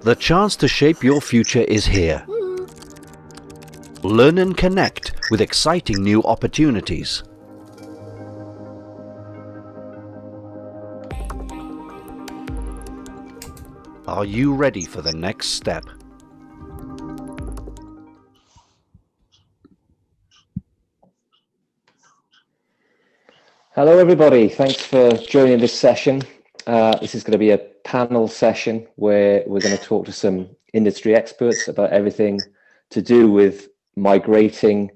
The chance to shape your future is here. Learn and connect with exciting new opportunities. Are you ready for the next step? Hello everybody, thanks for joining this session. This is going to be a panel session where we're going to talk to some industry experts about everything to do with migrating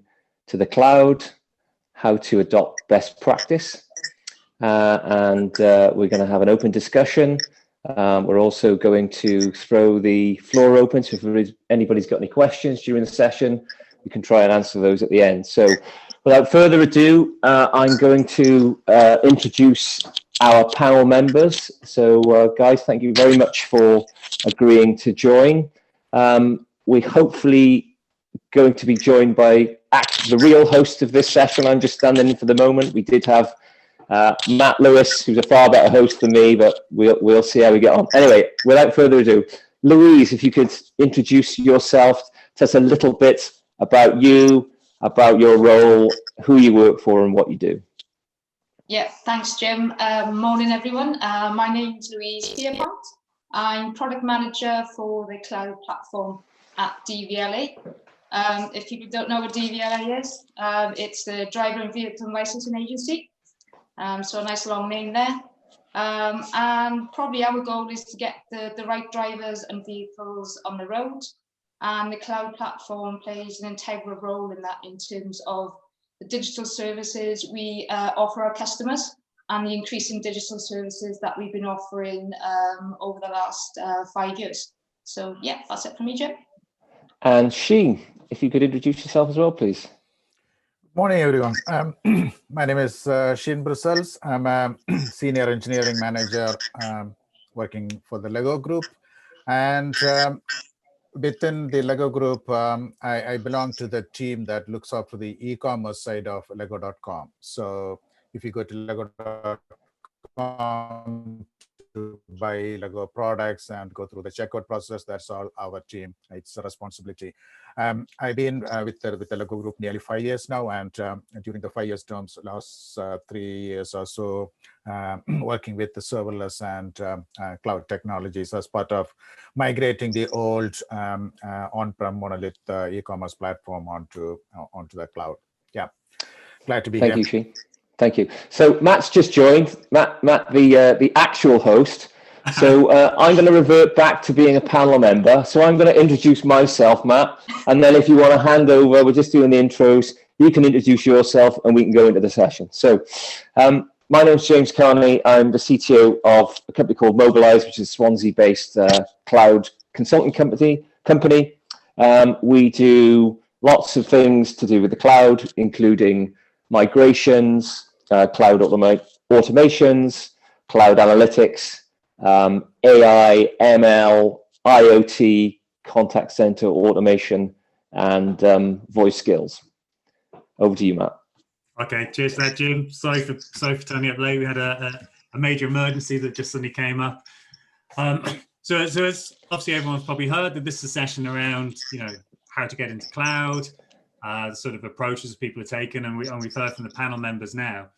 to the cloud, how to adopt best practice, and we're going to have an open discussion. We're also going to throw the floor open, so if anybody's got any questions during the session, we can try and answer those at the end. So without further ado, I'm going to introduce our panel members. So guys, thank you very much for agreeing to join. We're hopefully going to be joined by the real host of this session. I'm just standing in for the moment. We did have Matt Lewis, who's a far better host than me, but we'll see how we get on. Anyway, without further ado, Louise, if you could introduce yourself, tell us a little bit about you, about your role, who you work for and what you do. Yeah, thanks, Jim. Morning, everyone. My name is Louise Pierpont. I'm product manager for the cloud platform at DVLA. If people don't know what DVLA is, it's the Driver and Vehicle Licensing Agency. So a nice long name there. And probably our goal is to get the right drivers and vehicles on the road. And the cloud platform plays an integral role in that in terms of the digital services we offer our customers and the increasing digital services that we've been offering over the last 5 years. So yeah, that's it from me, Jim. And Sheen, if you could introduce yourself as well, please. Morning, everyone. My name is Sheen Brussels. I'm a senior engineering manager working for the Lego Group. And within the Lego Group, I belong to the team that looks after the e-commerce side of Lego.com. So if you go to Lego.com to buy Lego products and go through the checkout process, that's all our team. It's a responsibility. I've been with the Lego Group nearly 5 years now, and during the 5 years terms, last 3 years or so, working with the serverless and cloud technologies as part of migrating the old on-prem monolith e-commerce platform onto the cloud. Yeah, glad to be here. Thank you, Sheen. Thank you. So Matt's just joined. Matt, the actual host. So I'm going to revert back to being a panel member. So I'm going to introduce myself, Matt, and then if you want to hand over, we're just doing the intros. You can introduce yourself, and we can go into the session. So my name is James Carney. I'm the CTO of a company called Mobilize, which is a Swansea-based cloud consulting company. We do lots of things to do with the cloud, including migrations, cloud automations, cloud analytics, AI, ML, IoT, contact center automation, and voice skills. Over to you, Matt. Okay, cheers for that, Jim. Sorry for turning up late. We had a major emergency that just suddenly came up. So as obviously everyone's probably heard, that this is a session around how to get into cloud, the sort of approaches people are taking, and we've heard from the panel members now.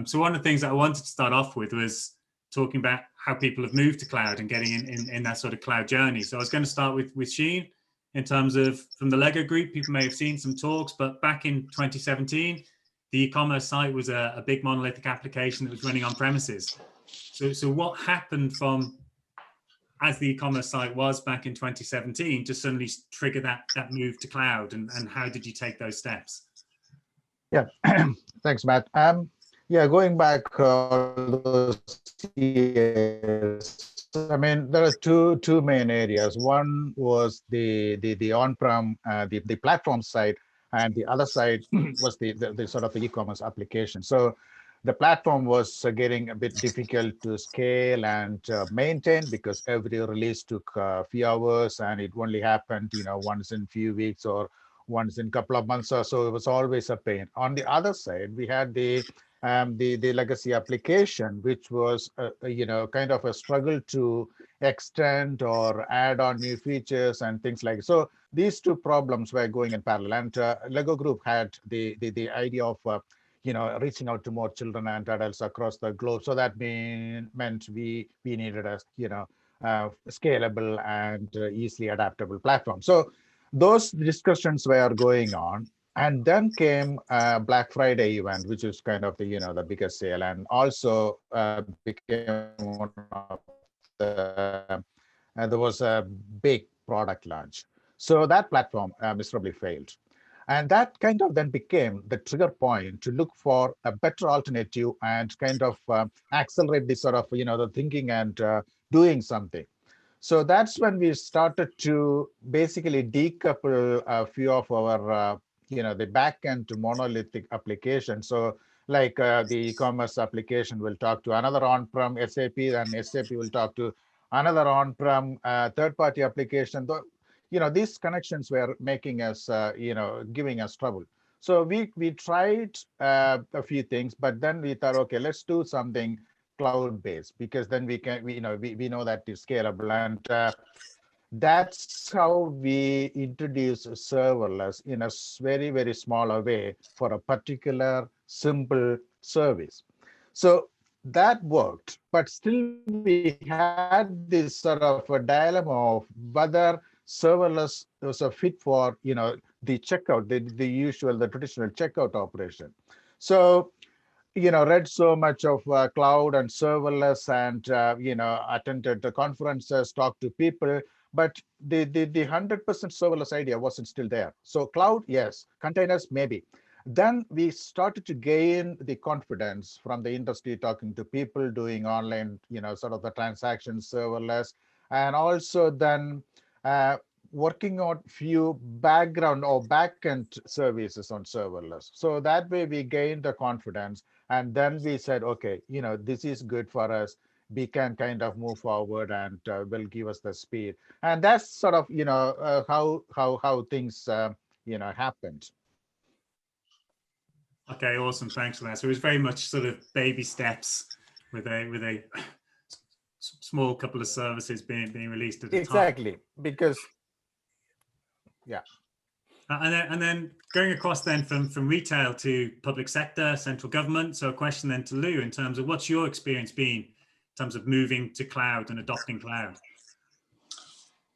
So one of the things that I wanted to start off with was talking about how people have moved to cloud and getting in that sort of cloud journey. So I was going to start with Sheen in terms of from the Lego Group. People may have seen some talks, but back in 2017, the e-commerce site was a big monolithic application that was running on premises. So what happened from as the e-commerce site was back in 2017 to suddenly trigger that move to cloud, and how did you take those steps? Yeah, thanks, Matt. Yeah, going back those years, I mean, there are two main areas. One was the on-prem, the platform side, and the other side was the sort of the e-commerce application. So the platform was getting a bit difficult to scale and maintain because every release took a few hours, and it only happened, once in a few weeks or once in a couple of months or so. It was always a pain. On the other side, we had the legacy application, which was kind of a struggle to extend or add on new features and things like so. These two problems were going in parallel, and Lego Group had the idea of reaching out to more children and adults across the globe. So that meant we needed a scalable and easily adaptable platform. So those discussions were going on, and then came Black Friday event, which is kind of the the biggest sale, and also became one of there was a big product launch. So that platform miserably failed. And that kind of then became the trigger point to look for a better alternative and kind of accelerate this sort of, the thinking and doing something. So that's when we started to basically decouple a few of our, the backend to monolithic applications. So like the e-commerce application will talk to another on-prem SAP, and SAP will talk to another on-prem third-party application. These connections were making us, giving us trouble. So we tried a few things, but then we thought, okay, let's do something cloud-based, because then we know that is scalable, and that's how we introduce serverless in a very, very smaller way for a particular simple service. So that worked, but still we had this sort of a dilemma of whether serverless was a fit for the checkout, the traditional checkout operation. So read so much of cloud and serverless, and attended the conferences, talked to people, but the 100% serverless idea wasn't still there. So cloud, yes. Containers, maybe. Then we started to gain the confidence from the industry, talking to people doing online, sort of the transactions serverless, and also then working on few background or backend services on serverless. So that way we gained the confidence, and then we said, okay, this is good for us. We can kind of move forward, and will give us the speed. And that's sort of how things happened. Okay, awesome. Thanks for that. So it was very much sort of baby steps with a small couple of services being released at a time. Exactly, because yeah. And then going across then from retail to public sector, central government. So a question then to Lou in terms of what's your experience been in terms of moving to cloud and adopting cloud?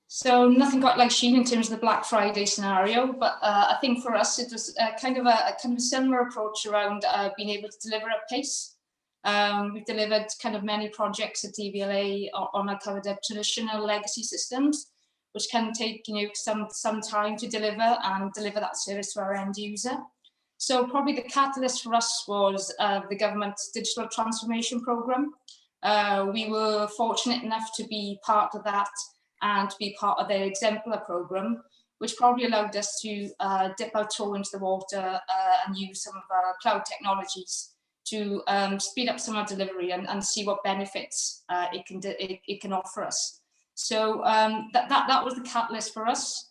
So nothing quite like Sheen in terms of the Black Friday scenario, but I think for us it was kind of a similar approach around being able to deliver at pace. We've delivered kind of many projects at DVLA on our kind of traditional legacy systems, which can take some time to deliver and deliver that service to our end user. So probably the catalyst for us was the government's digital transformation program. We were fortunate enough to be part of that and to be part of their exemplar program, which probably allowed us to dip our toe into the water and use some of our cloud technologies to speed up some of our delivery and see what benefits it can offer us. So that was the catalyst for us.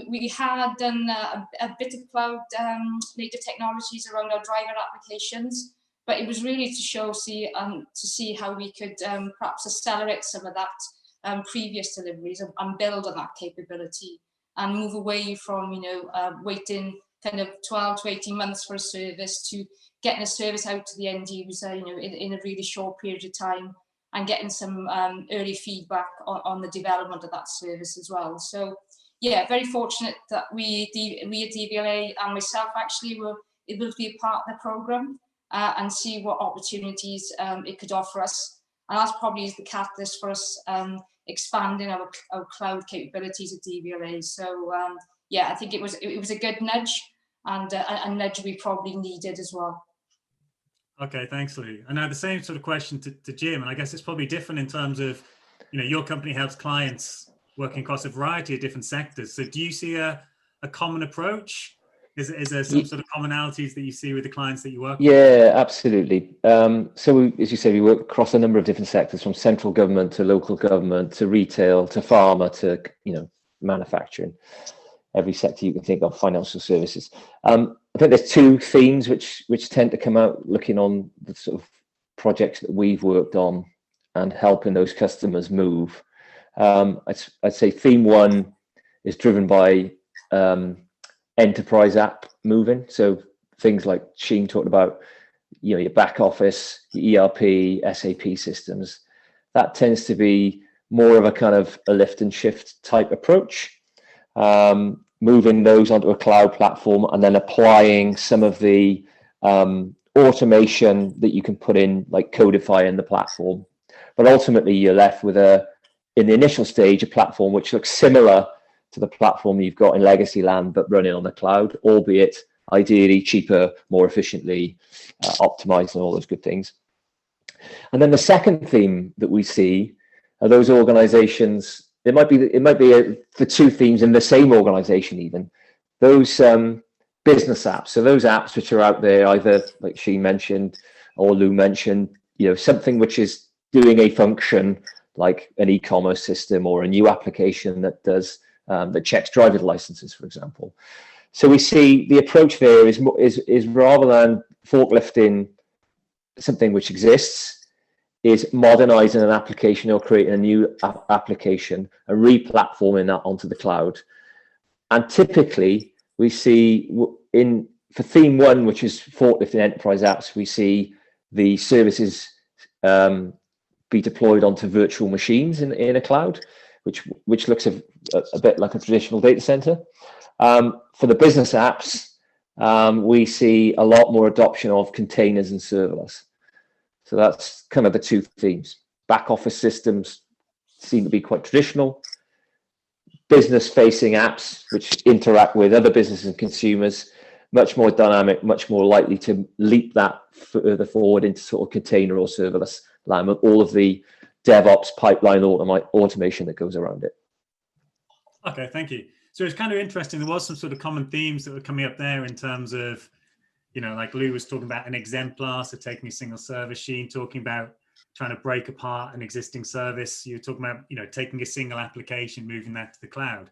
We had done a bit of cloud native technologies around our driver applications, but it was really to see how we could perhaps accelerate some of that previous deliveries and build on that capability and move away from waiting kind of 12 to 18 months for a service to getting a service out to the end user in a really short period of time, and getting some early feedback on the development of that service as well. So yeah, very fortunate that we at DVLA and myself actually were able to be a part of the program and see what opportunities it could offer us. And that's probably the catalyst for us expanding our cloud capabilities at DVLA. So yeah, I think it was a good nudge, and a nudge we probably needed as well. Okay, thanks, Lou. And now the same sort of question to Jim, and I guess it's probably different in terms of, your company helps clients working across a variety of different sectors. So do you see a common approach? Is there some sort of commonalities that you see with the clients that you work with? Yeah, absolutely. So as you say, we work across a number of different sectors, from central government to local government to retail to pharma to manufacturing. Every sector you can think of, financial services. I think there's two themes which tend to come out looking on the sort of projects that we've worked on and helping those customers move. I'd say theme one is driven by enterprise app moving. So things like Sheen talked about, your back office, your ERP, SAP systems. That tends to be more of a kind of a lift and shift type approach, moving those onto a cloud platform and then applying some of the automation that you can put in, like codify in the platform. But ultimately, you're left with in the initial stage, a platform which looks similar to the platform you've got in legacy land, but running on the cloud, albeit ideally cheaper, more efficiently, optimized, and all those good things. And then the second theme that we see are those organizations. It might be the two themes in the same organization, even those business apps. So those apps which are out there, either like she mentioned or Lou mentioned, something which is doing a function like an e-commerce system or a new application that does that checks driver's licenses, for example. So we see the approach there is rather than forklifting something which exists, is modernizing an application or creating a new application and re-platforming that onto the cloud. And typically we see for theme one, which is forklifting enterprise apps, we see the services be deployed onto virtual machines in a cloud, which looks a bit like a traditional data center. For the business apps, we see a lot more adoption of containers and serverless. So that's kind of the two themes. Back office systems seem to be quite traditional. Business-facing apps, which interact with other businesses and consumers, much more dynamic, much more likely to leap that further forward into sort of container or serverless land with all of the DevOps pipeline automation that goes around it. Okay, thank you. So it's kind of interesting. There was some sort of common themes that were coming up there in terms of, like Lou was talking about an exemplar, so taking a single service, Sheen talking about trying to break apart an existing service. You're talking about, taking a single application, moving that to the cloud.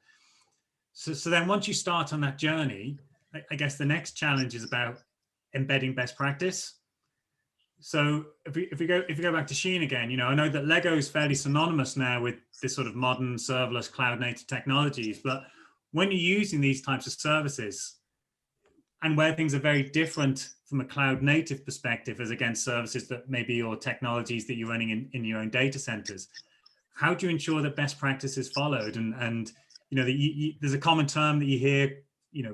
So then once you start on that journey, I guess the next challenge is about embedding best practice. So if we go back to Sheen again, I know that Lego is fairly synonymous now with this sort of modern serverless cloud native technologies, but when you're using these types of services and where things are very different from a cloud native perspective as against services that maybe or technologies that you're running in your own data centers, how do you ensure that best practice is followed? And there's a common term that you hear,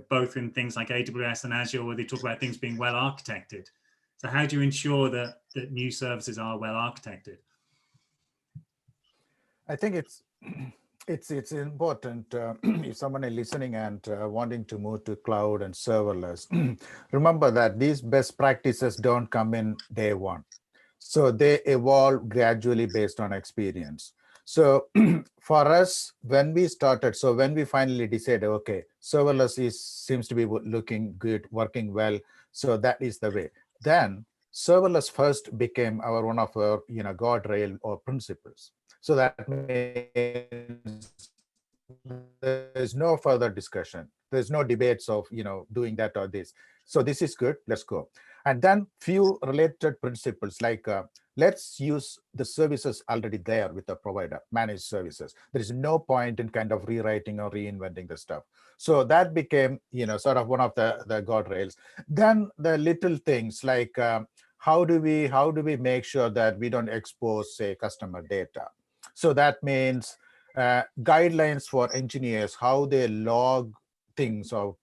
both in things like AWS and Azure, where they talk about things being well architected. So how do you ensure that new services are well architected? I think it's important if someone is listening and wanting to move to cloud and serverless, remember that these best practices don't come in day one. So they evolve gradually based on experience. So for us, when we finally decided, okay, serverless seems to be looking good, working well. So that is the way. Then serverless first became one of our guardrail or principles. So that means there's no further discussion. There's no debates of doing that or this. So this is good. Let's go. And then few related principles like let's use the services already there with the provider, managed services. There is no point in kind of rewriting or reinventing the stuff. So that became sort of one of the guardrails. Then the little things like how do we make sure that we don't expose, say, customer data? So that means guidelines for engineers, how they log things out,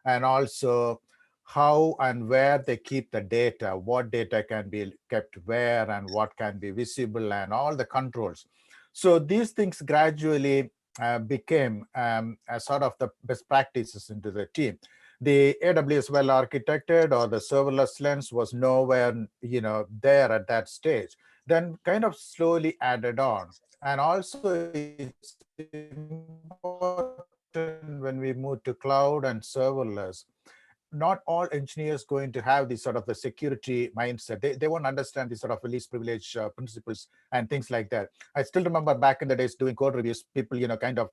and also how and where they keep the data, what data can be kept where and what can be visible, and all the controls. So these things gradually became a sort of the best practices into the team. The AWS well architected or the serverless lens was nowhere there at that stage. Then kind of slowly added on. And also it's important when we move to cloud and serverless, not all engineers going to have this sort of the security mindset. They won't understand these sort of least privilege principles and things like that. I still remember back in the days doing code reviews, people, kind of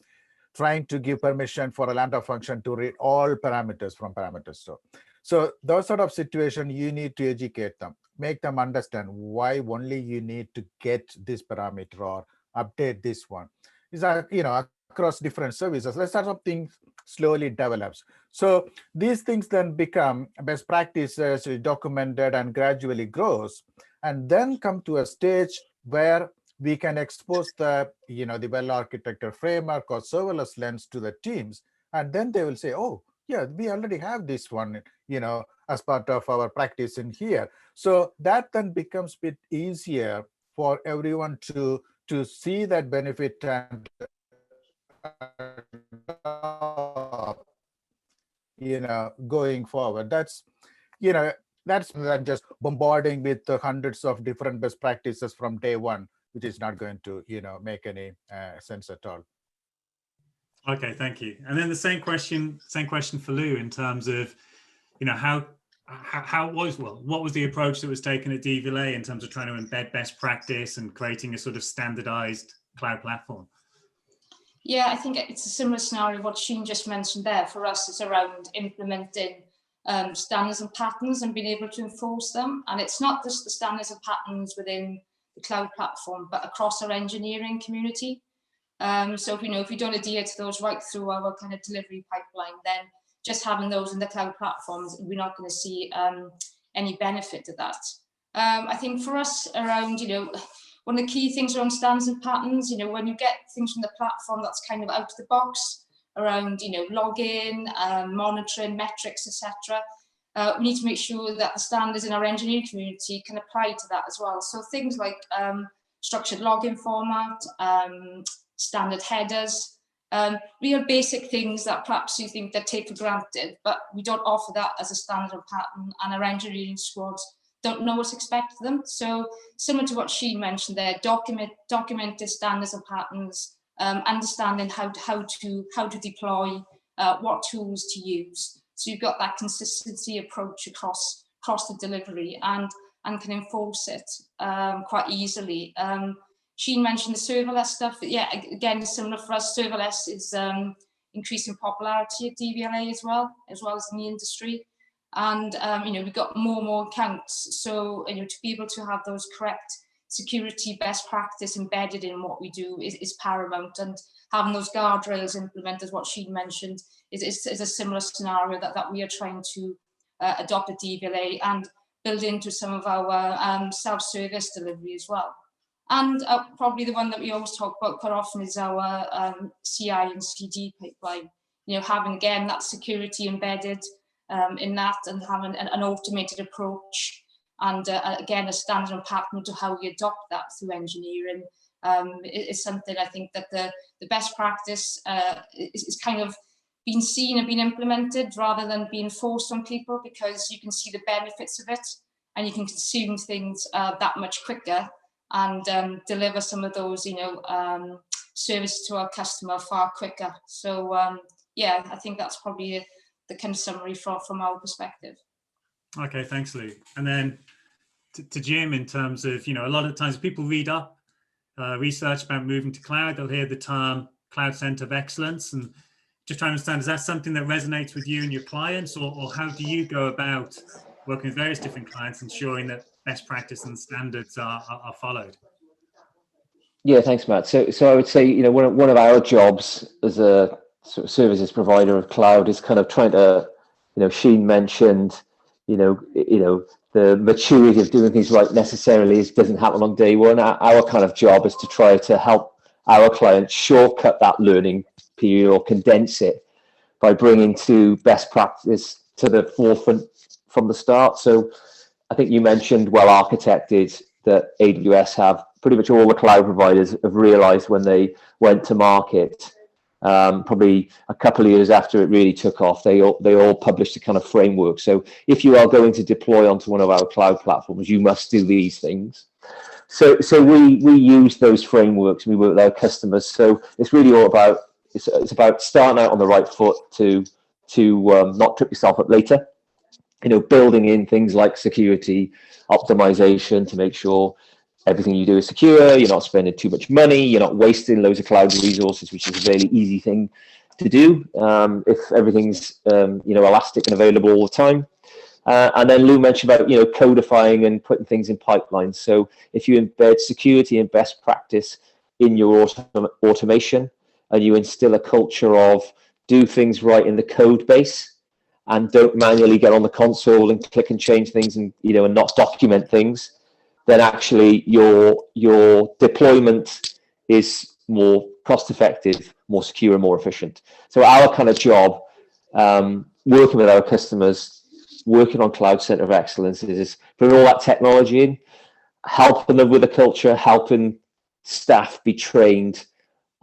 trying to give permission for a Lambda function to read all parameters from parameter store. So those sort of situation, you need to educate them, make them understand why only you need to get this parameter or update this one. Is that, across different services, let's start something slowly develops. So these things then become best practices, documented and gradually grows, and then come to a stage where we can expose the, the well-architected framework or serverless lens to the teams. And then they will say, oh, yeah, we already have this one, as part of our practice in here. So that then becomes a bit easier for everyone to see that benefit and going forward. That's than just bombarding with the hundreds of different best practices from day one, which is not going to make any sense at all. Okay, thank you. And then the same question for Lou, in terms of what was the approach that was taken at DVLA in terms of trying to embed best practice and creating a sort of standardized cloud platform? Yeah, I think it's a similar scenario what Sheen just mentioned there. For us, it's around implementing standards and patterns and being able to enforce them. And it's not just the standards and patterns within the cloud platform, but across our engineering community. So if we don't adhere to those right through our kind of delivery pipeline, then just having those in the cloud platforms, we're not going to see any benefit to that. I think for us around, one of the key things around standards and patterns, when you get things from the platform that's kind of out of the box around, login, monitoring, metrics, etc. We need to make sure that the standards in our engineering community can apply to that as well. So things like structured login format, standard headers, real basic things that perhaps you think that take for granted, but we don't offer that as a standard or pattern, and our engineering squads don't know what's expected of them. So similar to what she mentioned there, documented standards and patterns, understanding how to deploy, what tools to use. So you've got that consistency approach across the delivery and can enforce it quite easily. She mentioned the serverless stuff. Yeah, again, similar for us. Serverless is increasing popularity at DVLA as well as in the industry. And we've got more and more accounts. So to be able to have those correct security best practice embedded in what we do is paramount. And having those guardrails implemented, what she mentioned, is a similar scenario that we are trying to adopt at DVLA and build into some of our self-service delivery as well. And probably the one that we always talk about quite often is our CI and CD pipeline. Having again that security embedded in that, and having an automated approach, and again a standard and pattern to how we adopt that through engineering is something I think that the best practice is kind of being seen and being implemented rather than being forced on people, because you can see the benefits of it and you can consume things that much quicker and deliver some of those services to our customer far quicker. So yeah, I think that's probably the kind of summary from our perspective. Okay, thanks, Lou. And then to Jim, in terms of, a lot of times people read up research about moving to cloud, they'll hear the term Cloud Center of Excellence, and just trying to understand, is that something that resonates with you and your clients, or how do you go about working with various different clients, ensuring that best practice and standards are followed? Yeah, thanks, Matt. So I would say, one of our jobs as a sort of services provider of cloud is kind of trying to, Sheen mentioned, the maturity of doing things right necessarily doesn't happen on day one. Our kind of job is to try to help our clients shortcut that learning period or condense it by bringing to best practice to the forefront from the start. So I think you mentioned well architected, that AWS have pretty much all the cloud providers have realized when they went to market. Probably a couple of years after it really took off, they all published a kind of framework. So if you are going to deploy onto one of our cloud platforms, you must do these things. So we use those frameworks. We work with our customers. So it's really all about it's about starting out on the right foot to not trip yourself up later. Building in things like security optimization to make sure everything you do is secure, you're not spending too much money, you're not wasting loads of cloud resources, which is a really easy thing to do if everything's elastic and available all the time. And then Lou mentioned about, you know, codifying and putting things in pipelines. So if you embed security and best practice in your automation, and you instill a culture of do things right in the code base, and don't manually get on the console and click and change things, and, you know, and not document things, then actually your deployment is more cost effective, more secure, and more efficient. So our kind of job, working with our customers, working on Cloud Center of Excellence, is bringing all that technology in, helping them with the culture, helping staff be trained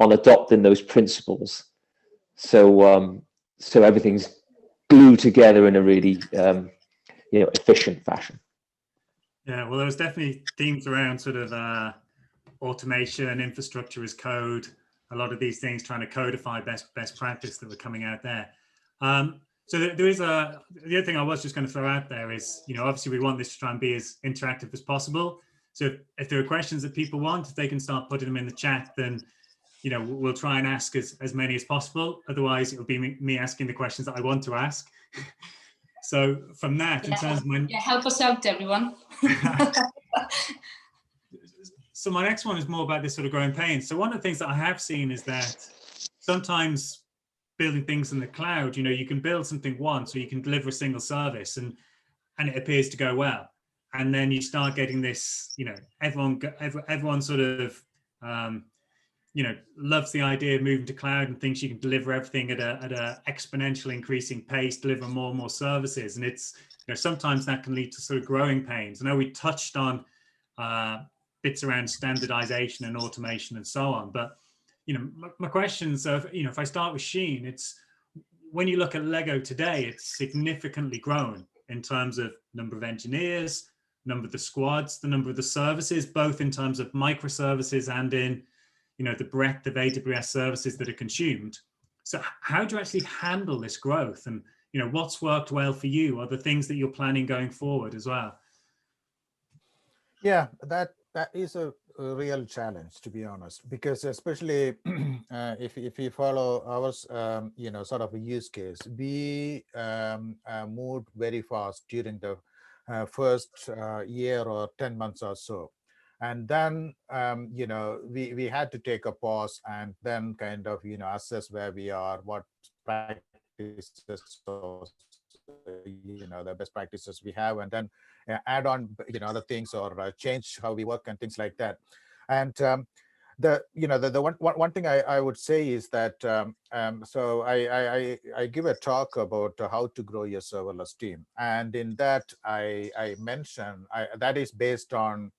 on adopting those principles. So so everything's glued together in a really you know, efficient fashion. Yeah, well, there was definitely themes around sort of automation, infrastructure as code, a lot of these things trying to codify best practice that were coming out there. So there is the other thing I was just going to throw out there is, you know, obviously we want this to try and be as interactive as possible. So if there are questions that people want, if they can start putting them in the chat, then, you know, we'll try and ask as many as possible. Otherwise, it'll be me asking the questions that I want to ask. So from that, in terms of help us out, everyone. So my next one is more about this sort of growing pains. So one of the things that I have seen is that sometimes building things in the cloud, you know, you can build something once, or you can deliver a single service, and it appears to go well, and then you start getting this, you know, everyone sort of you know, loves the idea of moving to cloud and thinks you can deliver everything at a exponentially increasing pace, deliver more and more services. And it's, you know, sometimes that can lead to sort of growing pains. I know we touched on bits around standardization and automation and so on, but, you know, my questions are, you know, if I start with Sheen, it's when you look at Lego today, it's significantly grown in terms of number of engineers, number of the squads, the number of the services, both in terms of microservices and in, you know, the breadth of AWS services that are consumed. So how do you actually handle this growth? And, you know, what's worked well for you? Are the things that you're planning going forward as well? Yeah, that is a real challenge, to be honest, because especially if you follow our you know, sort of a use case, we moved very fast during the first year or 10 months or so. And then, you know, we had to take a pause and then kind of, you know, assess where we are, what practices, or, you know, the best practices we have, and then add on, you know, other things, or change how we work and things like that. And the one thing I would say is that so I give a talk about how to grow your serverless team, and in that I mention that is based on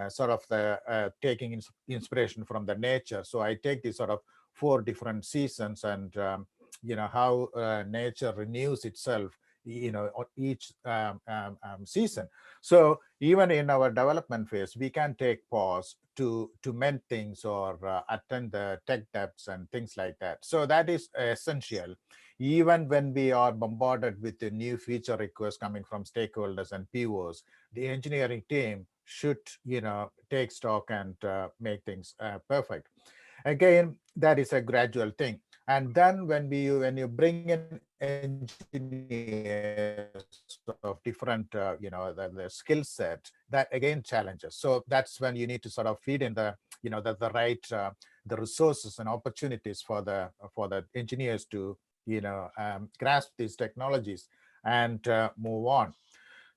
sort of the taking inspiration from the nature. So I take these sort of 4 different seasons, and you know, how nature renews itself, you know, each season. So even in our development phase, we can take pause to mend things, or attend the tech depths and things like that. So that is essential. Even when we are bombarded with the new feature requests coming from stakeholders and POs, the engineering team should, you know, take stock and make things perfect. Again, that is a gradual thing. And then when you bring in engineers of different, you know, the skill set, that again challenges. So that's when you need to sort of feed in the, you know, the right the resources and opportunities for the engineers to, you know, grasp these technologies and move on.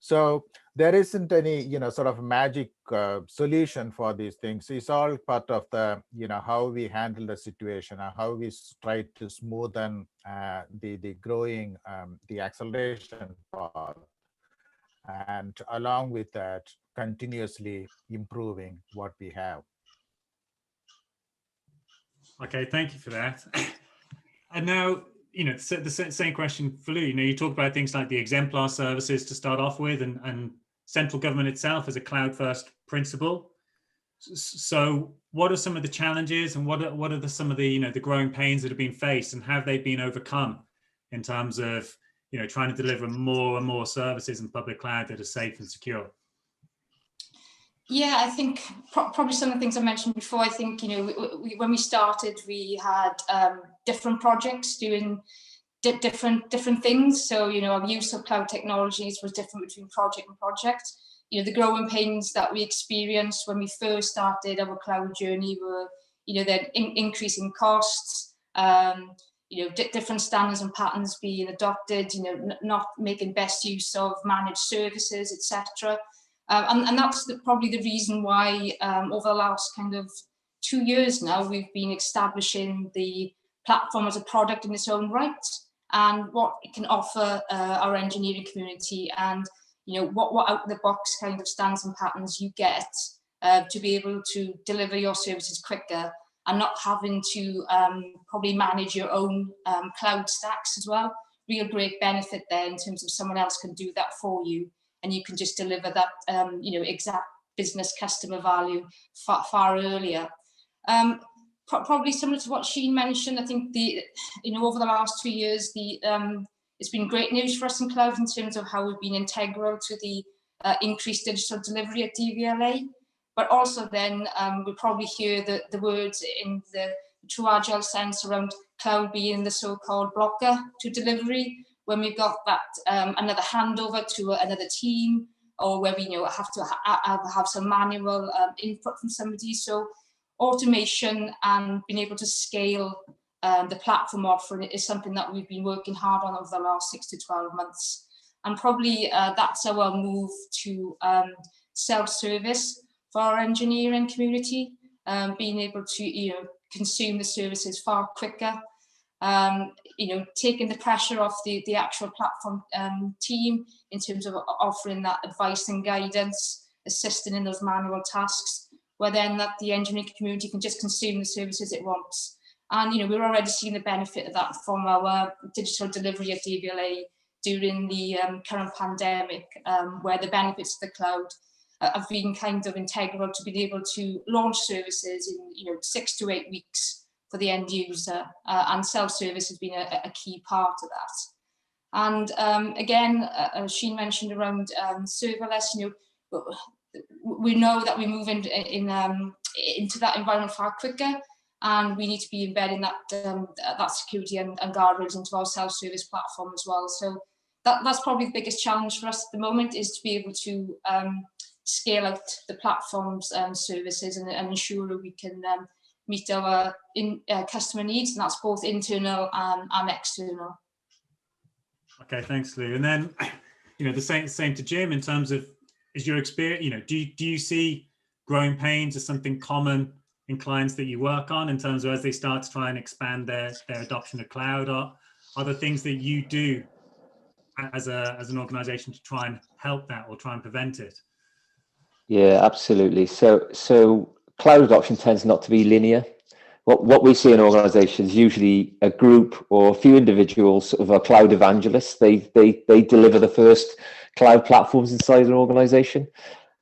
So there isn't any, you know, sort of magic solution for these things. It's all part of the, you know, how we handle the situation, and how we try to smoothen the growing, the acceleration part, and along with that, continuously improving what we have. Okay, thank you for that. And now, you know, the same question for Lou. You know, you talk about things like the exemplar services to start off with, and central government itself as a cloud-first principle. So, what are some of the challenges, and what are some of the, you know, the growing pains that have been faced, and have they been overcome in terms of, you know, trying to deliver more and more services in public cloud that are safe and secure? Yeah, I think probably some of the things I mentioned before. I think, you know, when we started, we had different projects doing different things. So, our use of cloud technologies was different between project and project. The growing pains that we experienced when we first started our cloud journey were, then increasing costs, different standards and patterns being adopted, not making best use of managed services, etc. And that's probably the reason why over the last kind of 2 years now, we've been establishing the platform as a product in its own right, and what it can offer our engineering community, and what out of the box kind of standards and patterns you get to be able to deliver your services quicker, and not having to probably manage your own cloud stacks as well. Real great benefit there in terms of someone else can do that for you, and you can just deliver that exact business customer value far earlier. Probably similar to what Sheen mentioned, I think over the last 2 years, it's been great news for us in cloud in terms of how we've been integral to the increased digital delivery at DVLA. But also then we probably hear the words in the true agile sense around cloud being the so-called blocker to delivery, when we've got that another handover to another team, or where we have to have some manual input from somebody. So automation and being able to scale the platform offering is something that we've been working hard on over the last 6 to 12 months. And probably that's our move to self-service for our engineering community, being able to consume the services far quicker, taking the pressure off the actual platform team in terms of offering that advice and guidance, assisting in those manual tasks, where then that the engineering community can just consume the services it wants. And we're already seeing the benefit of that from our digital delivery at DVLA during the current pandemic, where the benefits of the cloud have been kind of integral to being able to launch services in 6 to 8 weeks for the end user, and self-service has been a key part of that. And again, as Sheen mentioned around serverless, we know that we move into that environment far quicker, and we need to be embedding that security and guardrails into our self-service platform as well. So that's probably the biggest challenge for us at the moment, is to be able to scale out the platform's services and ensure we can meet our customer needs, and that's both internal and external. Okay, thanks, Lou. And then, the same to Jim in terms of, is your experience, do you see growing pains as something common in clients that you work on, in terms of as they start to try and expand their adoption of cloud? Or are there things that you do as an organization to try and help that or try and prevent it? Yeah, absolutely. So cloud adoption tends not to be linear. What we see in organizations, usually a group or a few individuals sort of are cloud evangelists. They deliver the first cloud platforms inside an organization.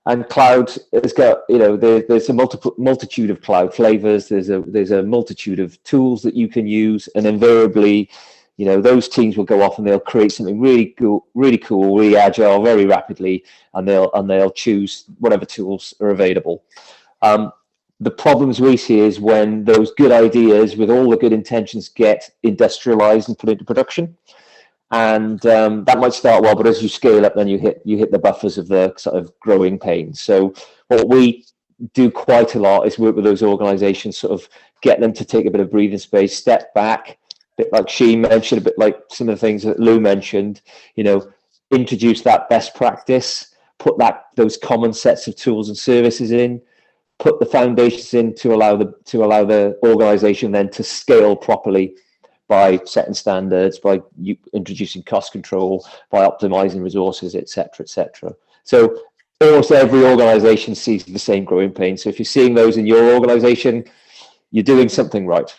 And cloud has got, there's a multitude of cloud flavors. There's a multitude of tools that you can use, and invariably, those teams will go off and they'll create something really cool, really agile, very rapidly, and they'll choose whatever tools are available. The problems we see is when those good ideas with all the good intentions get industrialized and put into production. And that might start well, but as you scale up, then you hit the buffers of the sort of growing pains. So what we do quite a lot is work with those organizations, sort of get them to take a bit of breathing space, step back, a bit like she mentioned, a bit like some of the things that Lou mentioned, introduce that best practice, put those common sets of tools and services in, put the foundations in to allow the organization then to scale properly by setting standards, by introducing cost control, by optimizing resources, etc., etc. So almost every organization sees the same growing pain. So if you're seeing those in your organization, you're doing something right.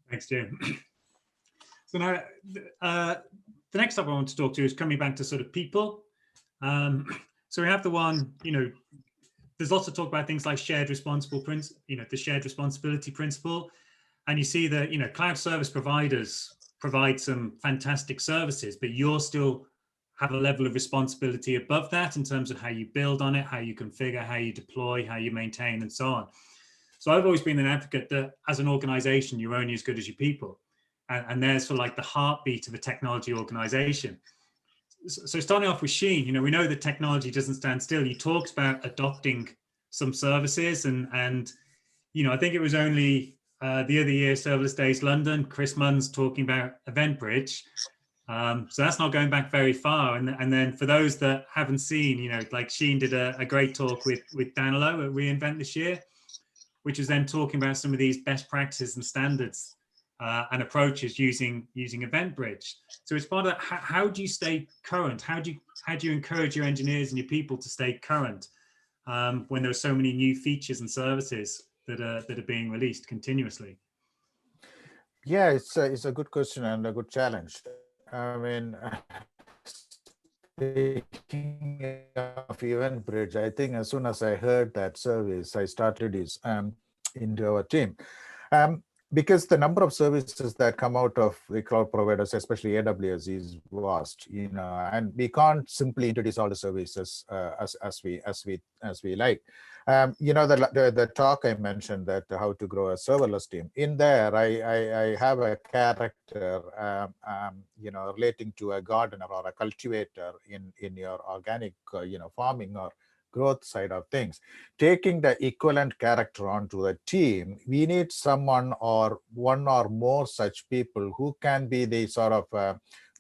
Thanks, Jim. So now, the next topic I want to talk to is coming back to sort of people. So we have the one, there's lots of talk about things like the shared responsibility principle. And you see that, cloud service providers provide some fantastic services, but you're still have a level of responsibility above that in terms of how you build on it, how you configure, how you deploy, how you maintain, and so on. So I've always been an advocate that as an organization, you're only as good as your people. and they're sort of like the heartbeat of a technology organization. So starting off with Sheen, you know, we know that technology doesn't stand still. You talked about adopting some services, and you know, I think it was only the other year, Serverless Days London, Chris Munn's talking about EventBridge. So that's not going back very far. And then for those that haven't seen, you know, like Sheen did a great talk with Danilo at reInvent this year, which was then talking about some of these best practices and standards and approaches using EventBridge. So it's part of that. How do you stay current? How do you encourage your engineers and your people to stay current when there are so many new features and services that are being released continuously? Yeah, it's a good question and a good challenge. I mean, speaking of EventBridge, I think as soon as I heard that service, I started this into our team. Because the number of services that come out of the cloud providers, especially AWS, is vast, you know, and we can't simply introduce all the services as we like. You know, the talk I mentioned, that how to grow a serverless team. In there, I have a character, you know, relating to a gardener or a cultivator in your organic, you know, farming or growth side of things. Taking the equivalent character onto a team, we need someone or one or more such people who can be the sort of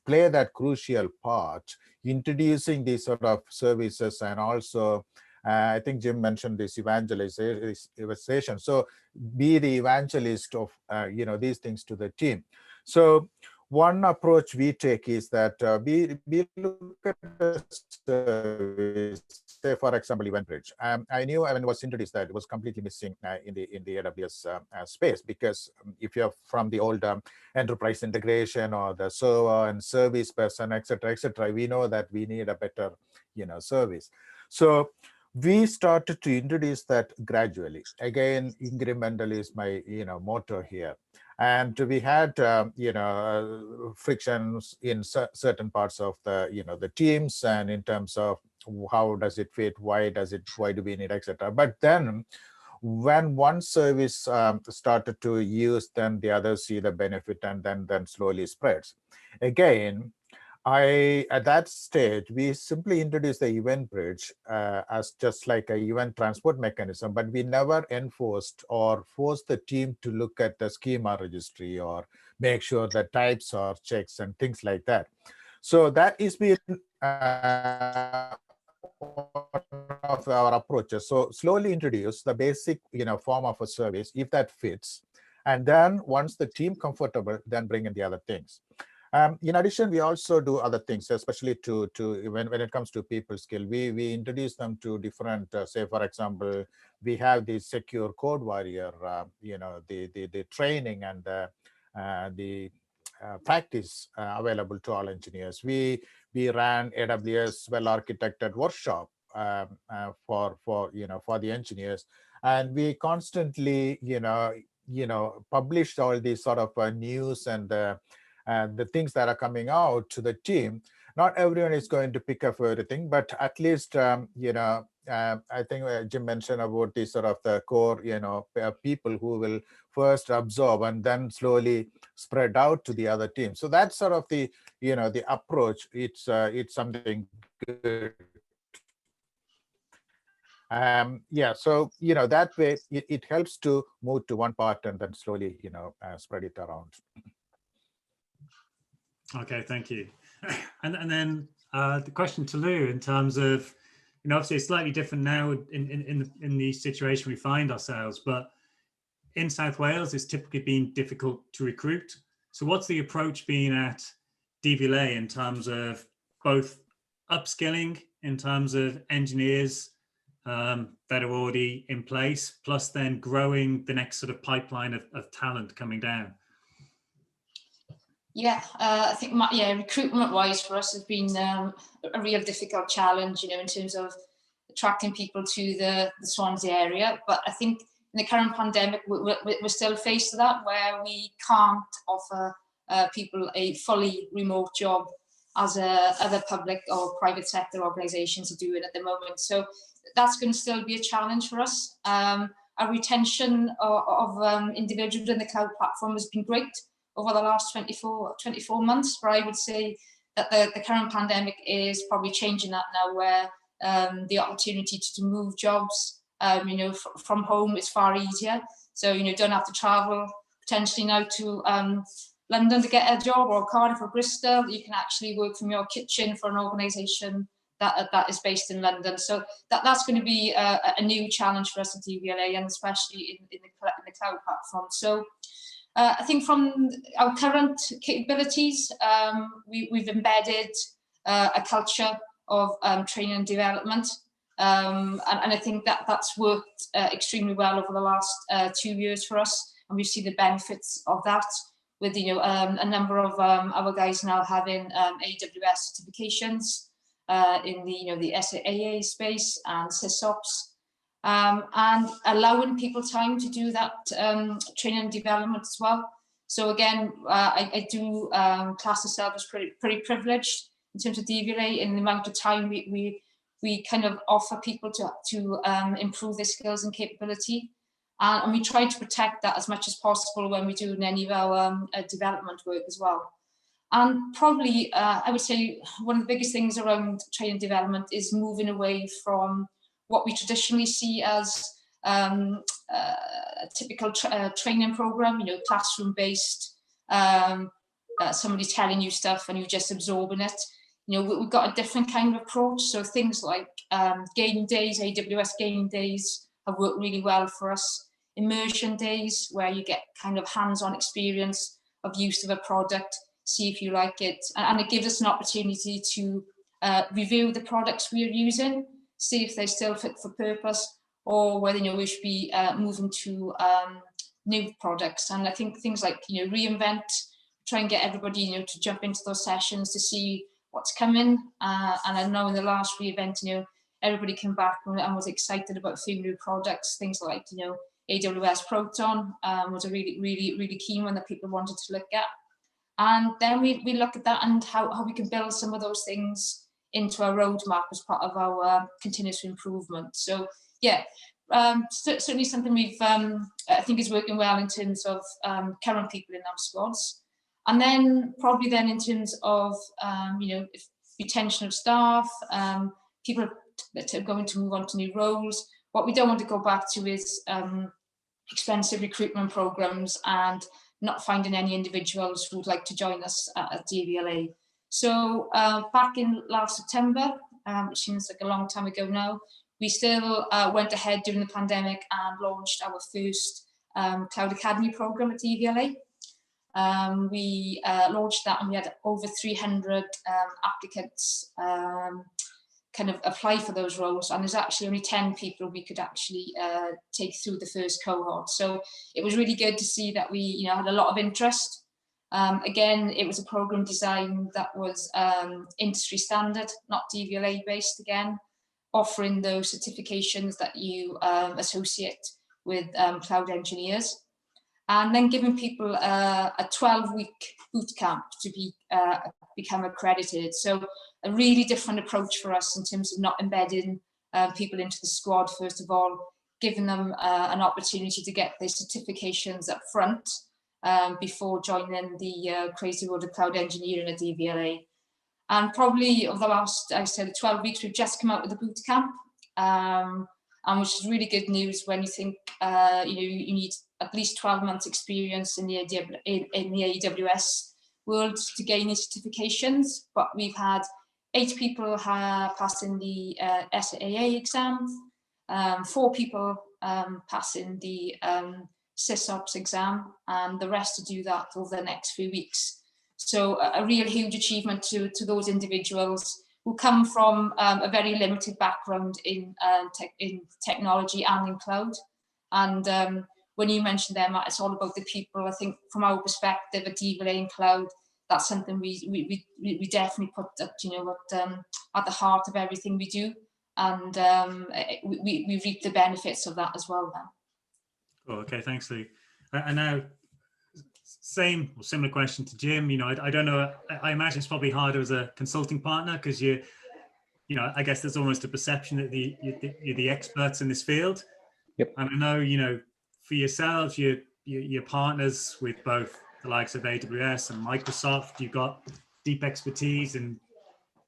play that crucial part, introducing these sort of services, and also I think Jim mentioned this evangelization. So be the evangelist of you know, these things to the team. So one approach we take is that we look at the service, say for example EventBridge. I knew when it was introduced that it was completely missing in the AWS space, because if you're from the old enterprise integration or the server and service person, etc., we know that we need a better, you know, service. So we started to introduce that gradually. Again, incremental is my, you know, motto here. And we had, you know, frictions in certain parts of the, you know, the teams, and in terms of how does it fit, why do we need, etc. But then when one service started to use, then the others see the benefit, and then slowly spreads. Again, at that stage, we simply introduced the EventBridge as just like an event transport mechanism, but we never enforced or forced the team to look at the schema registry or make sure the types are checks and things like that. So that is been one of our approaches. So slowly introduce the basic, you know, form of a service, if that fits, and then once the team comfortable, then bring in the other things. In addition, we also do other things, especially to when it comes to people skill. We introduce them to different, say for example, we have the secure code warrior, you know, the training and the practice available to all engineers. We ran AWS well-architected workshop for you know, for the engineers, and we constantly you know published all these sort of news and the things that are coming out to the team. Not everyone is going to pick up everything, but at least you know, I think Jim mentioned about the sort of the core, you know, people who will first absorb and then slowly spread out to the other teams. So that's sort of the, you know, the approach. It's something good. Yeah, so you know, that way it helps to move to one part and then slowly, you know, spread it around. Okay, thank you. And then the question to Lou, in terms of, you know, obviously it's slightly different now in the situation we find ourselves, but in South Wales, it's typically been difficult to recruit. So what's the approach been at DVLA in terms of both upskilling in terms of engineers that are already in place, plus then growing the next sort of pipeline of talent coming down? Yeah, I think recruitment-wise for us has been a real difficult challenge, you know, in terms of attracting people to the Swansea area. But I think in the current pandemic, we're still faced with that, where we can't offer people a fully remote job as other public or private sector organisations are doing at the moment. So that's going to still be a challenge for us. Our retention of individuals in the cloud platform has been great. over the last 24 months, where I would say that the current pandemic is probably changing that now, where the opportunity to move jobs, from home is far easier. So, don't have to travel potentially now to London to get a job, or Cardiff or Bristol. You can actually work from your kitchen for an organisation that is based in London. So that's going to be a new challenge for us at DVLA, and especially in the cloud platform. So I think from our current capabilities, we've embedded a culture of training and development. And I think that's worked extremely well over the last 2 years for us. And we see the benefits of that with, a number of our guys now having AWS certifications in the SAA space and SysOps. And allowing people time to do that training and development as well. So again, I do class myself as pretty privileged in terms of DVLA in the amount of time we kind of offer people to improve their skills and capability. And we try to protect that as much as possible when we do any of our development work as well. And probably, I would say one of the biggest things around training and development is moving away from what we traditionally see as a typical training program, classroom-based, somebody telling you stuff and you just absorbing it. We've got a different kind of approach. So things like game days, AWS game days have worked really well for us. Immersion days, where you get kind of hands-on experience of use of a product, see if you like it. And it gives us an opportunity to review the products we are using, see if they still fit for purpose, or whether we should be moving to new products. And I think things like reinvent, try and get everybody to jump into those sessions to see what's coming. And I know in the last reinvent, everybody came back and was excited about a few new products. Things like AWS Proton was a really key one that people wanted to look at. And then we look at that and how we can build some of those things into our roadmap as part of our continuous improvement. So yeah, certainly something we've I think is working well in terms of current people in our squads. And then probably in terms of retention of staff, people that are going to move on to new roles. What we don't want to go back to is expensive recruitment programs and not finding any individuals who would like to join us at DVLA. So back in last September, which seems like a long time ago now, we still went ahead during the pandemic and launched our first Cloud Academy program at DVLA. We launched that and we had over 300 applicants kind of apply for those roles, and there's actually only 10 people we could actually take through the first cohort. So it was really good to see that we had a lot of interest. Again, it was a program design that was industry standard, not DVLA based again, offering those certifications that you associate with cloud engineers. And then giving people a 12-week boot camp to become accredited. So a really different approach for us in terms of not embedding people into the squad, first of all, giving them an opportunity to get their certifications up front before joining the crazy world of cloud engineering at DVLA. And probably over the last, I said, 12 weeks, we've just come out with a boot camp, and which is really good news when you think you need at least 12 months experience in the AWS world to gain these certifications. But we've had 8 people passing the SAA exam, 4 people passing the SysOps exam, and the rest to do that over the next few weeks. So a real huge achievement to those individuals who come from a very limited background in technology and in cloud. And when you mentioned them, it's all about the people. I think from our perspective at DVLA in cloud, that's something we definitely put at the heart of everything we do, and we reap the benefits of that as well now. Cool. Okay, thanks, Lee. And now, same or similar question to Jim. I don't know. I imagine it's probably harder as a consulting partner because I guess there's almost a perception that you're the experts in this field. Yep. And I know, for yourselves, you're partners with both the likes of AWS and Microsoft. You've got deep expertise in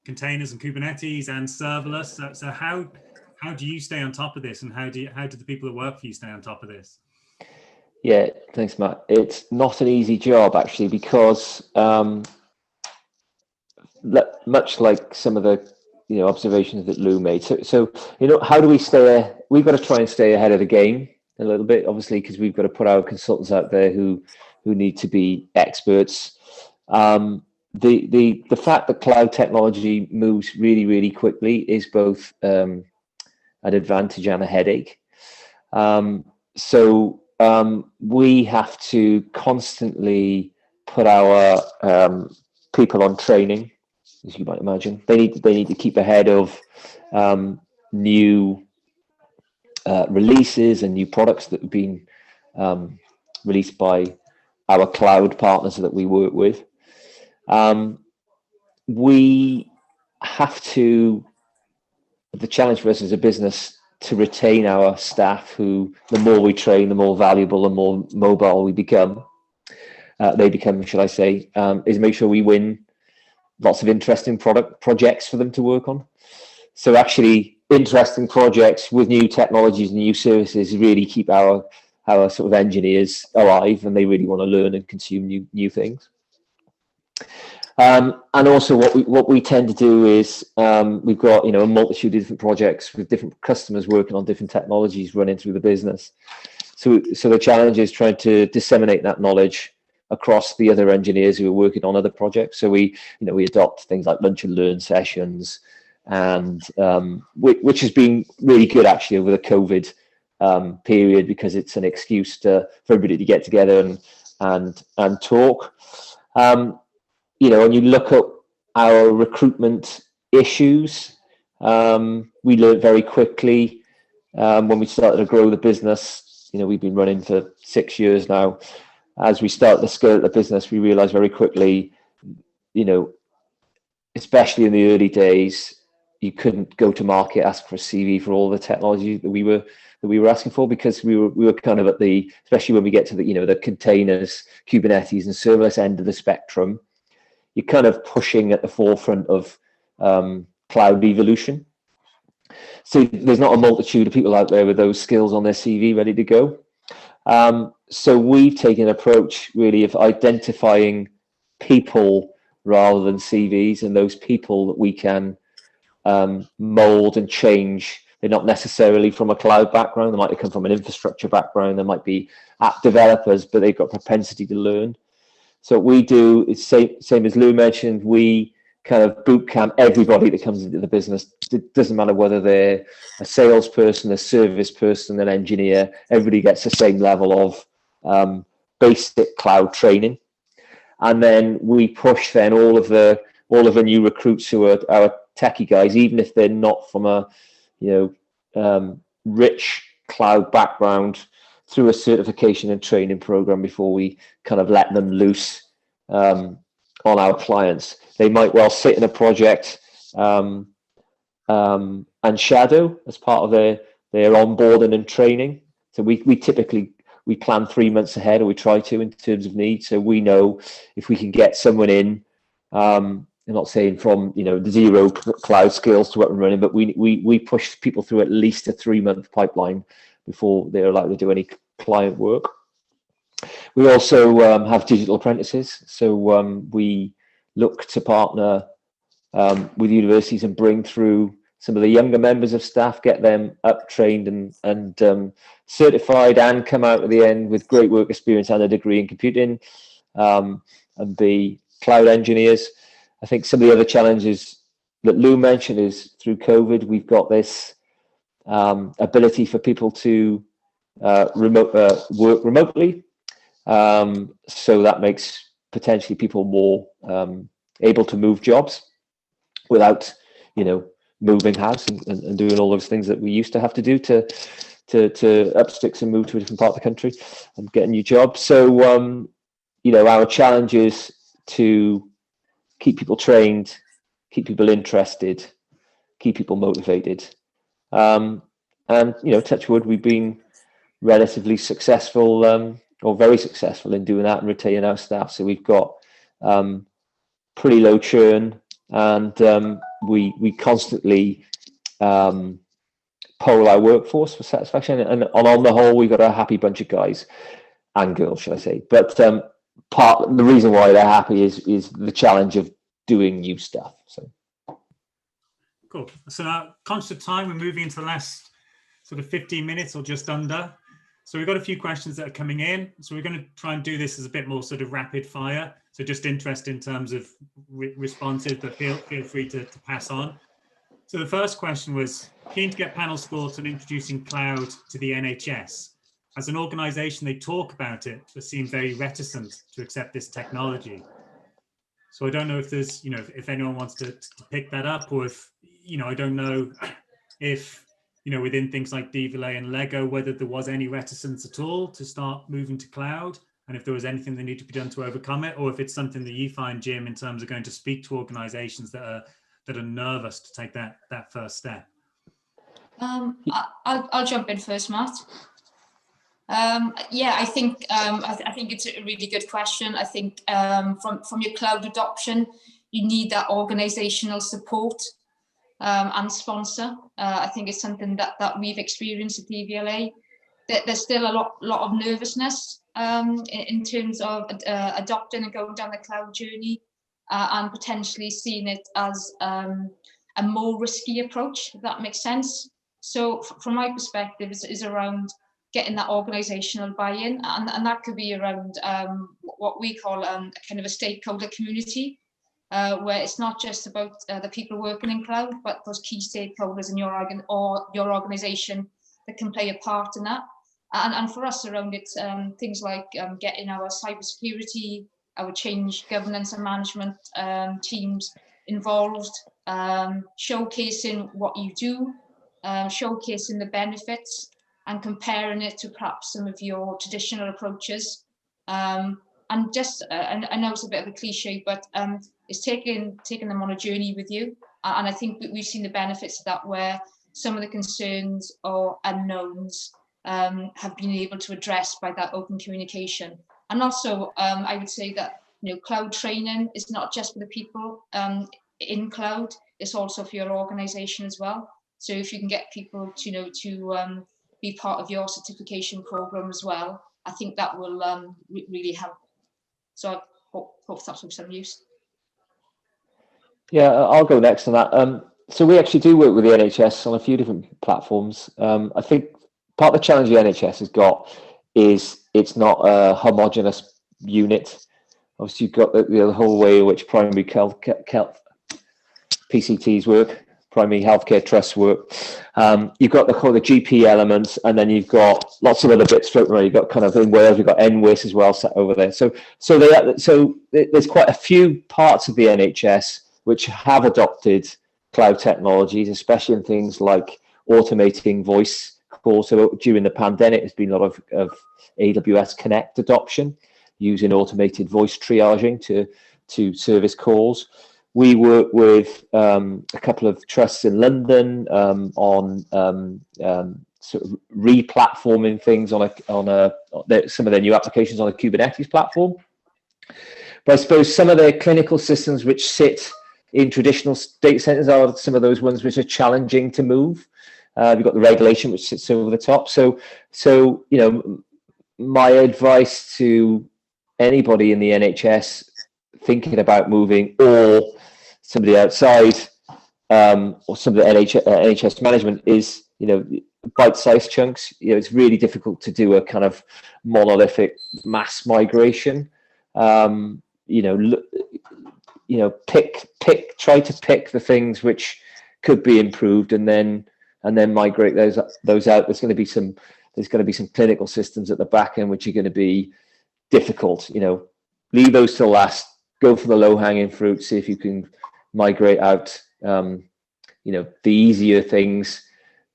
containers and Kubernetes and serverless. So how do you stay on top of this, and how do the people that work for you stay on top of this? Yeah, thanks, Matt. It's not an easy job, actually, because much like some of the observations that Lou made. So how do we stay? We've got to try and stay ahead of the game a little bit, obviously, because we've got to put our consultants out there who need to be experts. The fact that cloud technology moves really, really quickly is both an advantage and a headache. So we have to constantly put our people on training, as you might imagine. They need to keep ahead of new releases and new products that have been released by our cloud partners that we work with. We have to, the challenge for us as a business, to retain our staff, who, the more we train, the more valuable, the more mobile we become. They become, should I say, is make sure we win lots of interesting projects for them to work on. So actually, interesting projects with new technologies and new services really keep our sort of engineers alive, and they really want to learn and consume new things. And also what we tend to do is we've got a multitude of different projects with different customers working on different technologies running through the business. So the challenge is trying to disseminate that knowledge across the other engineers who are working on other projects. So we adopt things like lunch and learn sessions, and which has been really good actually over the COVID period, because it's an excuse for everybody to get together and talk. When you look at our recruitment issues, we learned very quickly when we started to grow the business. We've been running for 6 years now. As we start to scale the business, we realized very quickly, especially in the early days, you couldn't go to market, ask for a CV for all the technology that we were asking for, because we were kind of at the, especially when we get to the containers, Kubernetes, and serverless end of the spectrum, you're kind of pushing at the forefront of cloud evolution. So there's not a multitude of people out there with those skills on their CV ready to go. So we've taken an approach really of identifying people rather than CVs, and those people that we can mold and change. They're not necessarily from a cloud background. They might come from an infrastructure background. They might be app developers, but they've got propensity to learn. So what we do is same as Lou mentioned, we kind of boot camp everybody that comes into the business. It doesn't matter whether they're a salesperson, a service person, an engineer. Everybody gets the same level of basic cloud training, and then we push then all of the new recruits who are our techie guys, even if they're not from a rich cloud background, through a certification and training program before we kind of let them loose on our clients. They might well sit in a project and shadow as part of their onboarding and training. So we typically plan 3 months ahead, or we try to, in terms of need. So we know if we can get someone in, I'm not saying from the zero cloud skills to up and running, but we push people through at least a 3-month pipeline before they're allowed to do any client work. We also have digital apprentices. So we look to partner with universities and bring through some of the younger members of staff, get them up, trained and certified, and come out at the end with great work experience and a degree in computing, and be cloud engineers. I think some of the other challenges that Lou mentioned is through COVID, we've got this ability for people to work remotely. So that makes potentially people more able to move jobs without, moving house and doing all those things that we used to have to do to up sticks and move to a different part of the country and get a new job. So, our challenge is to keep people trained, keep people interested, keep people motivated. And, touch wood, we've been relatively successful or very successful in doing that and retaining our staff. So we've got pretty low churn, and we constantly poll our workforce for satisfaction. And on the whole, we've got a happy bunch of guys and girls, should I say. But the reason why they're happy is the challenge of doing new stuff. So cool. So now, conscious of time, we're moving into the last sort of 15 minutes or just under. So we've got a few questions that are coming in. So we're going to try and do this as a bit more sort of rapid fire. So just interest in terms of responsive, but feel free to pass on. So the first question was, keen to get panel's thoughts on introducing cloud to the NHS. As an organisation, they talk about it, but seem very reticent to accept this technology. So I don't know if there's, if anyone wants to pick that up, or if, I don't know if, within things like DVLA and Lego, whether there was any reticence at all to start moving to cloud, and if there was anything that needed to be done to overcome it, or if it's something that you find, Jim, in terms of going to speak to organisations that are nervous to take that first step. I'll jump in first, Matt. Yeah, I think it's a really good question. I think from your cloud adoption, you need that organizational support and sponsor. I think it's something that we've experienced at DVLA. There's still a lot of nervousness in terms of adopting and going down the cloud journey, and potentially seeing it as a more risky approach, if that makes sense. So from my perspective, is around getting that organizational buy-in, and that could be around what we call a kind of a stakeholder community, where it's not just about the people working in cloud, but those key stakeholders in your organization that can play a part in that. And for us around it, things like getting our cybersecurity, our change governance and management teams involved, showcasing what you do, showcasing the benefits, and comparing it to perhaps some of your traditional approaches. And just, I know it's a bit of a cliche, but it's taking them on a journey with you. And I think we've seen the benefits of that, where some of the concerns or unknowns have been able to address by that open communication. And also, I would say that cloud training is not just for the people in cloud; it's also for your organisation as well. So if you can get people to be part of your certification program as well, I think that will really help. So I hope that's of some use. Yeah, I'll go next on that. So we actually do work with the NHS on a few different platforms. I think part of the challenge the NHS has got is it's not a homogenous unit. Obviously, you've got the whole way in which primary health PCTs work, primary healthcare trusts work. You've got the GP elements, and then you've got lots of other bits floating around. You've got kind of in Wales, you've got NWIS as well set over there. So there's quite a few parts of the NHS which have adopted cloud technologies, especially in things like automating voice calls. So during the pandemic, there's been a lot of AWS Connect adoption, using automated voice triaging to service calls. We work with a couple of trusts in London on sort of re-platforming things on some of their new applications on a Kubernetes platform. But I suppose some of their clinical systems which sit in traditional data centers are some of those ones which are challenging to move. We've got the regulation which sits over the top. So my advice to anybody in the NHS thinking about moving, or somebody outside, or some of the NHS management, is bite-sized chunks. It's really difficult to do a kind of monolithic mass migration. Try to pick the things which could be improved, and then migrate those out. There's going to be some clinical systems at the back end which are going to be difficult. Leave those till last. Go for the low-hanging fruit. See if you can migrate out. The easier things,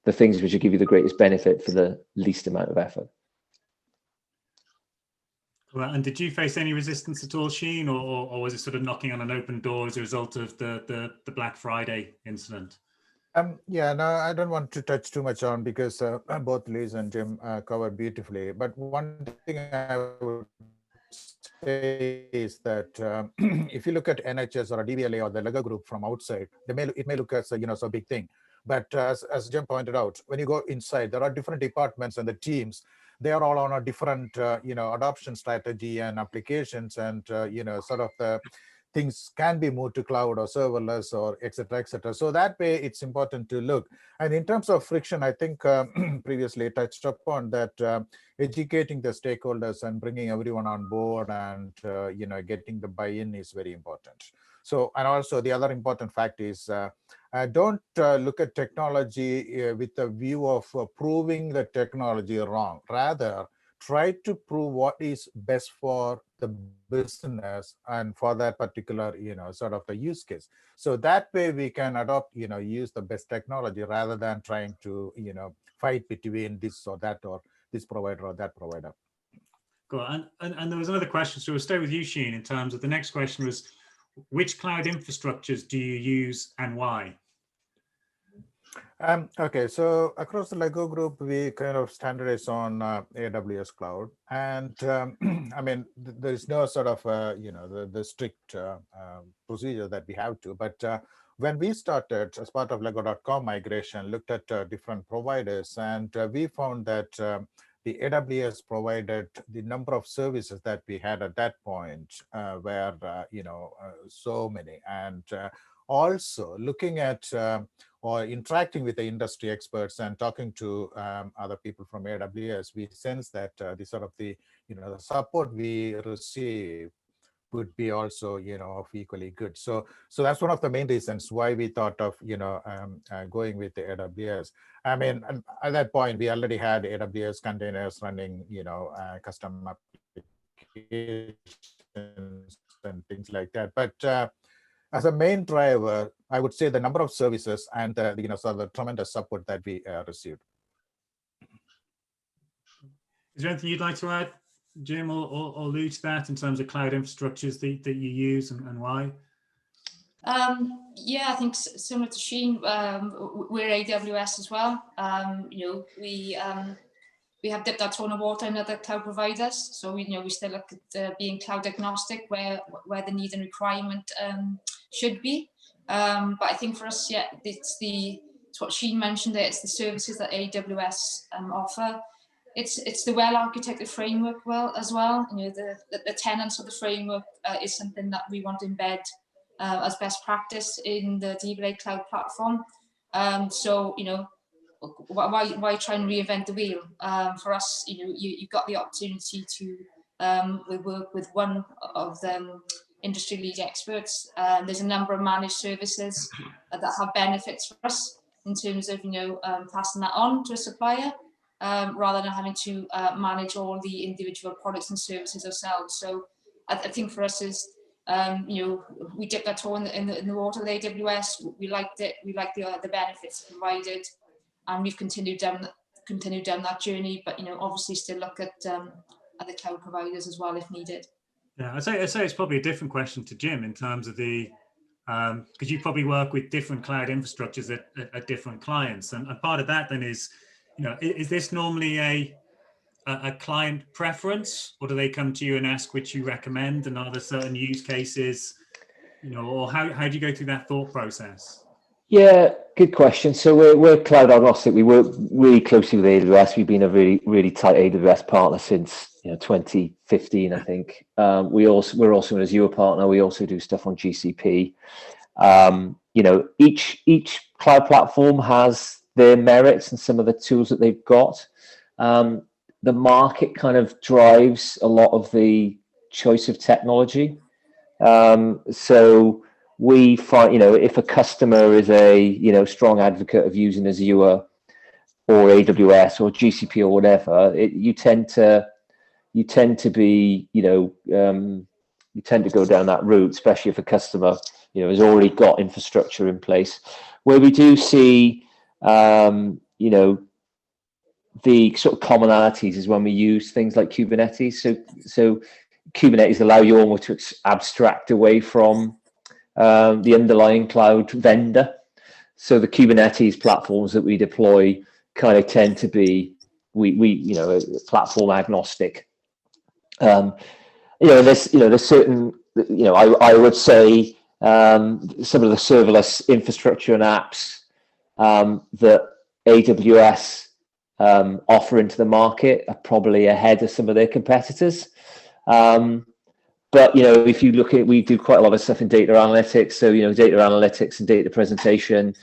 the things which will give you the greatest benefit for the least amount of effort. Well, and did you face any resistance at all, Sheen, or was it sort of knocking on an open door as a result of the Black Friday incident? Yeah, no, I don't want to touch too much on because both Liz and Jim covered beautifully. But one thing I would say is that if you look at NHS or a DVLA or the Lego group from outside, it may look as a, so big thing. But as Jim pointed out, when you go inside, there are different departments and the teams. They are all on a different, adoption strategy and applications, and sort of the things can be moved to cloud or serverless or et cetera, et cetera. So that way it's important to look. And in terms of friction, I think previously touched upon that educating the stakeholders and bringing everyone on board and, getting the buy-in is very important. So, and also the other important fact is don't look at technology with a view of proving the technology wrong. Rather, try to prove what is best for the business and for that particular, sort of the use case. So that way we can adopt, use the best technology rather than trying to, fight between this or that or this provider or that provider. Cool. And there was another question, so we'll stay with you, Sheen, in terms of the next question was, which cloud infrastructures do you use and why? Okay, so across the Lego group, we kind of standardize on AWS cloud, and I mean, there is no sort of the strict procedure that we have to. But when we started as part of Lego.com migration, looked at different providers, and we found that the AWS provided the number of services that we had at that point were so many, and also looking at or interacting with the industry experts and talking to other people from AWS, we sense that the sort of the support we receive would be also of equally good. So that's one of the main reasons why we thought of going with the AWS. I mean, at that point we already had AWS containers running custom applications and things like that. But as a main driver, I would say the number of services and sort of the tremendous support that we received. Is there anything you'd like to add, Jim, or allude to that in terms of cloud infrastructures that you use and why? Yeah, I think similar to Sheen, we're AWS as well. We have dipped our toe in the water in other cloud providers, so we still look at being cloud agnostic where the need and requirement should be. But I think for us, yeah, it's what Sheen mentioned there. It's the services that AWS offer. It's the well-architected framework as well. The tenets of the framework is something that we want to embed as best practice in the DVLA cloud platform. So why try and reinvent the wheel? For us, you've got the opportunity to work with one of the industry lead experts. There's a number of managed services that have benefits for us in terms of passing that on to a supplier rather than having to manage all the individual products and services ourselves. So I think for us is we dipped our toe in the water with AWS. We liked it. We liked the benefits provided. And we've continued down that journey, but obviously still look at other cloud providers as well if needed. Yeah, I'd say it's probably a different question to Jim in terms of the because you probably work with different cloud infrastructures at different clients, and part of that then is is this normally a client preference, or do they come to you and ask which you recommend, and are there certain use cases, or how do you go through that thought process? Yeah, good question. So we're cloud agnostic. We work really closely with AWS. We've been a really, really tight AWS partner since 2015, I think. We're also an Azure partner. We also do stuff on GCP. Each cloud platform has their merits and some of the tools that they've got. The market kind of drives a lot of the choice of technology. So we find, if a customer is a, strong advocate of using Azure or AWS or GCP or whatever, you tend to be, you tend to go down that route, especially if a customer, has already got infrastructure in place. Where we do see, the sort of commonalities is when we use things like Kubernetes. So Kubernetes allow you almost to abstract away from the underlying cloud vendor. So the Kubernetes platforms that we deploy kind of tend to be platform agnostic. There's certain, I would say some of the serverless infrastructure and apps that AWS offer into the market are probably ahead of some of their competitors. But, if you look at, we do quite a lot of stuff in data analytics. So, data analytics and data presentation,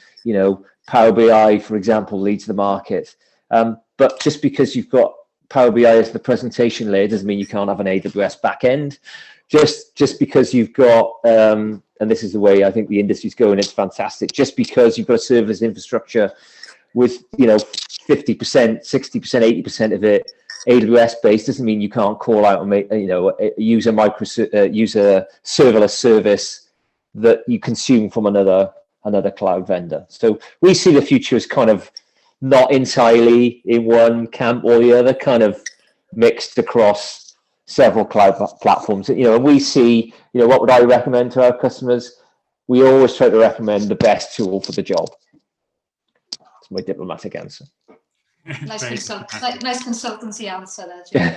Power BI, for example, leads the market. But just because you've got Power BI as the presentation layer doesn't mean you can't have an AWS backend. Just because you've got, and this is the way I think the industry's going, it's fantastic. Just because you've got a serverless infrastructure with, 50%, 60%, 80% of it AWS based doesn't mean you can't call out and make, use a serverless service that you consume from another cloud vendor. So we see the future as kind of not entirely in one camp or the other, kind of mixed across several cloud platforms. And we see, what would I recommend to our customers? We always try to recommend the best tool for the job. That's my diplomatic answer. Nice consultancy answer there, Jim.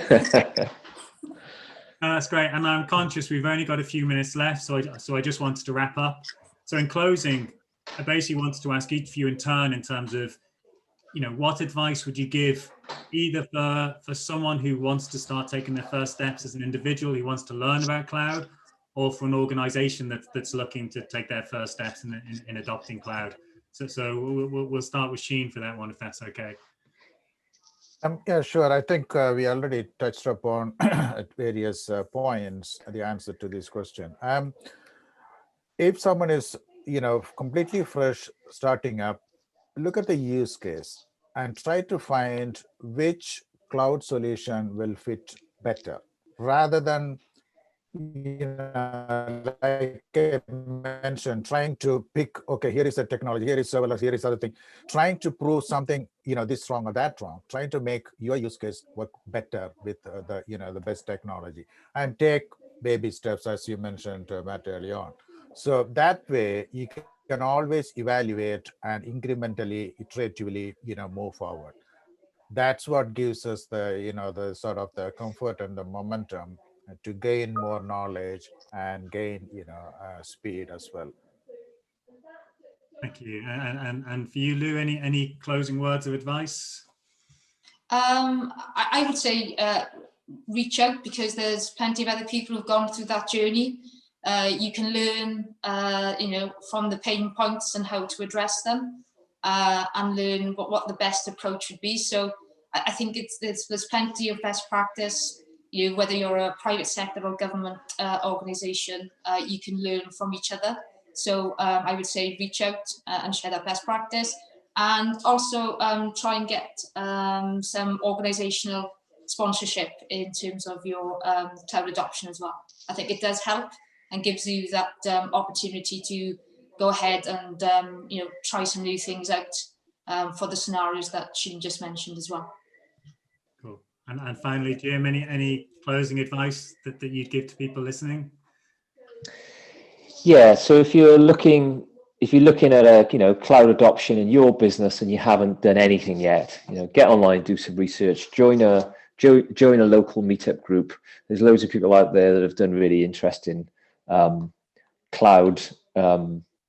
That's great. And I'm conscious we've only got a few minutes left, so I just wanted to wrap up. So in closing, I basically wanted to ask each of you in turn in terms of, what advice would you give either for someone who wants to start taking their first steps as an individual who wants to learn about cloud, or for an organization that's looking to take their first steps in adopting cloud? So we'll start with Sheen for that one, if that's okay. Yeah, sure. I think we already touched upon at various points the answer to this question. If someone is, completely fresh starting up, look at the use case and try to find which cloud solution will fit better, rather than, like I mentioned, trying to pick, okay, here is a technology, here is serverless, here is other thing, trying to prove something, this wrong or that wrong, trying to make your use case work better with the best technology, and take baby steps, as you mentioned, Matt, early on. So that way you can always evaluate and incrementally, iteratively, move forward. That's what gives us the, the sort of the comfort and the momentum to gain more knowledge and gain, speed as well. Thank you. And for you, Lou, any closing words of advice? I would say reach out, because there's plenty of other people who've gone through that journey. You can learn, from the pain points and how to address them, and learn what the best approach would be. So I think there's plenty of best practice. Whether you're a private sector or government organization, you can learn from each other. So I would say reach out and share that best practice, and also try and get some organizational sponsorship in terms of your cloud adoption as well. I think it does help and gives you that opportunity to go ahead and try some new things out for the scenarios that Sheen just mentioned as well. Cool. And finally, Jim, any closing advice that you'd give to people listening? Yeah, so if you're looking at a cloud adoption in your business and you haven't done anything yet, get online, do some research, join a local meetup group. There's loads of people out there that have done really interesting cloud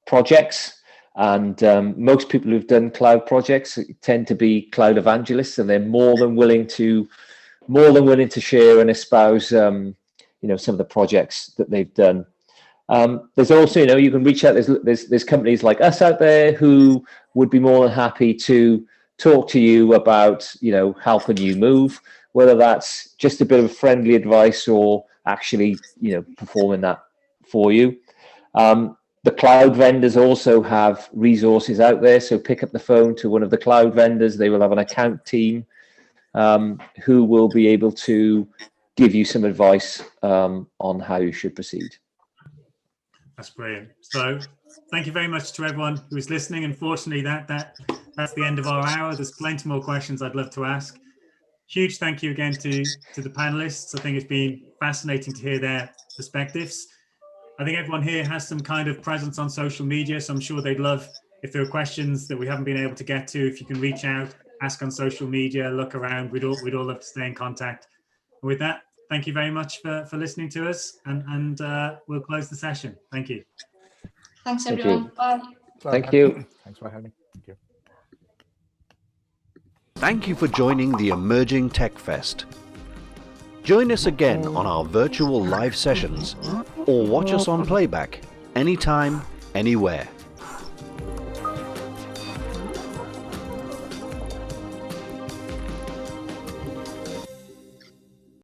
projects, and most people who've done cloud projects tend to be cloud evangelists, and they're more than willing to share and espouse some of the projects that they've done. There's also, you can reach out. There's companies like us out there who would be more than happy to talk to you about, helping you move, whether that's just a bit of friendly advice or actually, performing that for you. The cloud vendors also have resources out there. So pick up the phone to one of the cloud vendors. They will have an account team who will be able to give you some advice on how you should proceed. That's brilliant. So thank you very much to everyone who is listening. Unfortunately, that's the end of our hour. There's plenty more questions I'd love to ask. Huge thank you again to the panelists. I think it's been fascinating to hear their perspectives. I think everyone here has some kind of presence on social media, so I'm sure they'd love If there are questions that we haven't been able to get to, if you can reach out, ask on social media, look around, we'd all love to stay in contact. And with that, thank you very much for listening to us, and we'll close the session. Thank you. Thanks, Thank everyone. you. Bye. Thank you. Thanks for having me. Thank you. Thank you for joining the Emerging Tech Fest. Join us again on our virtual live sessions or watch us on playback anytime, anywhere.